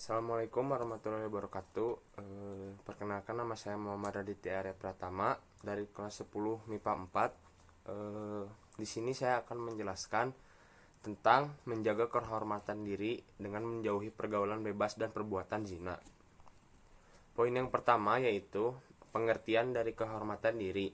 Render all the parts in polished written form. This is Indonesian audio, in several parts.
Assalamualaikum warahmatullahi wabarakatuh. Perkenalkan, nama saya Muhammad Raditya Arya Pratama dari kelas 10 MIPA 4. Di sini saya akan menjelaskan tentang menjaga kehormatan diri dengan menjauhi pergaulan bebas dan perbuatan zina. Poin yang pertama yaitu pengertian dari kehormatan diri.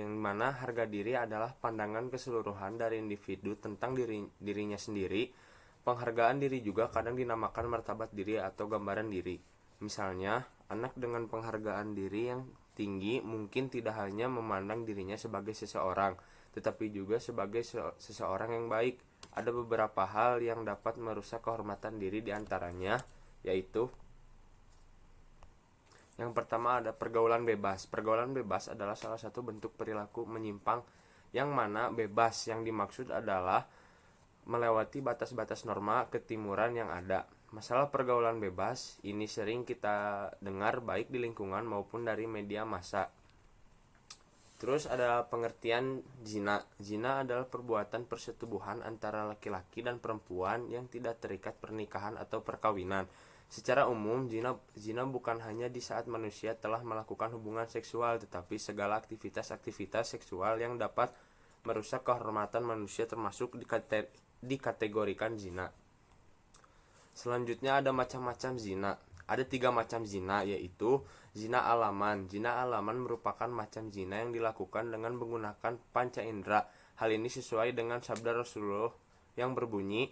Yang mana harga diri adalah pandangan keseluruhan dari individu tentang dirinya sendiri. Penghargaan diri juga kadang dinamakan martabat diri atau gambaran diri. Misalnya, anak dengan penghargaan diri yang tinggi mungkin tidak hanya memandang dirinya sebagai seseorang, tetapi juga sebagai seseorang yang baik. Ada beberapa hal yang dapat merusak kehormatan diri, diantaranya yaitu yang pertama ada pergaulan bebas. Pergaulan bebas adalah salah satu bentuk perilaku menyimpang yang mana bebas yang dimaksud adalah melewati batas-batas norma ketimuran yang ada. Masalah pergaulan bebas ini sering kita dengar baik di lingkungan maupun dari media massa. Terus ada pengertian zina. Zina adalah perbuatan persetubuhan antara laki-laki dan perempuan yang tidak terikat pernikahan atau perkawinan. Secara umum, zina bukan hanya di saat manusia telah melakukan hubungan seksual, tetapi segala aktivitas-aktivitas seksual yang dapat merusak kehormatan manusia termasuk dikategorikan zina. Selanjutnya ada macam-macam zina. Ada 3 macam zina, yaitu zina alaman. Zina alaman merupakan macam zina yang dilakukan dengan menggunakan panca indera. Hal ini sesuai dengan sabda Rasulullah yang berbunyi,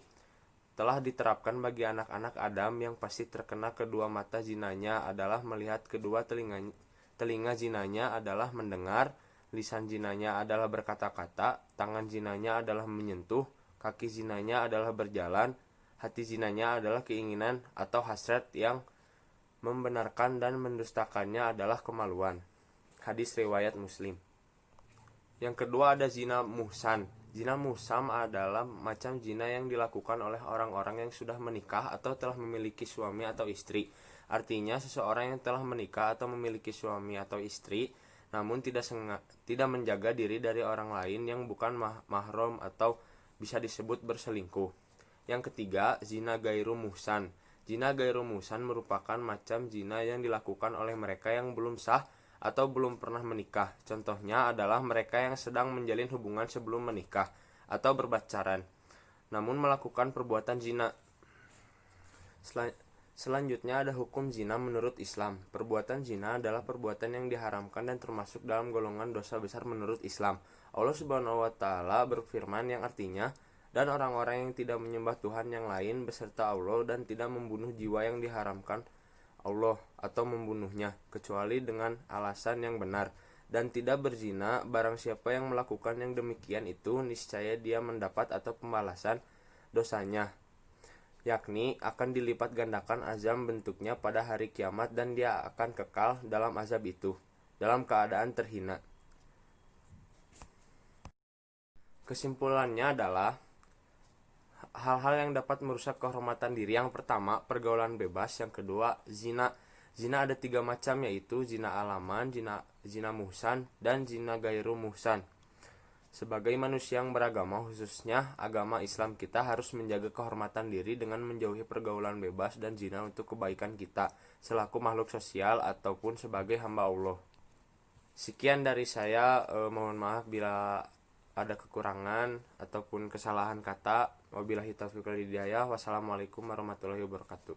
telah diterapkan bagi anak-anak Adam yang pasti terkena kedua mata zinanya adalah melihat, kedua telinga zinanya adalah mendengar, lisan zinanya adalah berkata-kata, tangan zinanya adalah menyentuh, kaki zinanya adalah berjalan, hati zinanya adalah keinginan atau hasrat yang membenarkan dan mendustakannya adalah kemaluan. Hadis riwayat Muslim. Yang kedua ada zina muhsan. Zina muhsan adalah macam zina yang dilakukan oleh orang-orang yang sudah menikah atau telah memiliki suami atau istri. Artinya seseorang yang telah menikah atau memiliki suami atau istri namun tidak menjaga diri dari orang lain yang bukan mahram atau bisa disebut berselingkuh. Yang ketiga, zina gairu muhsan. Zina gairu muhsan merupakan macam zina yang dilakukan oleh mereka yang belum sah atau belum pernah menikah. Contohnya adalah mereka yang sedang menjalin hubungan sebelum menikah atau berpacaran, namun melakukan perbuatan zina. Selanjutnya ada hukum zina menurut Islam. Perbuatan zina adalah perbuatan yang diharamkan dan termasuk dalam golongan dosa besar menurut Islam. Allah Subhanahu wa taala berfirman yang artinya, dan orang-orang yang tidak menyembah Tuhan yang lain beserta Allah dan tidak membunuh jiwa yang diharamkan Allah atau membunuhnya kecuali dengan alasan yang benar, dan tidak berzina. Barang siapa yang melakukan yang demikian itu, niscaya dia mendapat atau pembalasan dosanya, yakni akan dilipat gandakan azab bentuknya pada hari kiamat, dan dia akan kekal dalam azab itu dalam keadaan terhina. Kesimpulannya adalah hal-hal yang dapat merusak kehormatan diri. Yang pertama, pergaulan bebas. Yang kedua, zina. Zina ada 3 macam, yaitu zina alaman, zina muhsan, dan zina gairu muhsan. Sebagai manusia yang beragama, khususnya agama Islam, kita harus menjaga kehormatan diri dengan menjauhi pergaulan bebas dan zina untuk kebaikan kita selaku makhluk sosial ataupun sebagai hamba Allah. Sekian dari saya, mohon maaf bila ada kekurangan ataupun kesalahan kata. Wabillahi taufiq wal hidayah. Wassalamualaikum warahmatullahi wabarakatuh.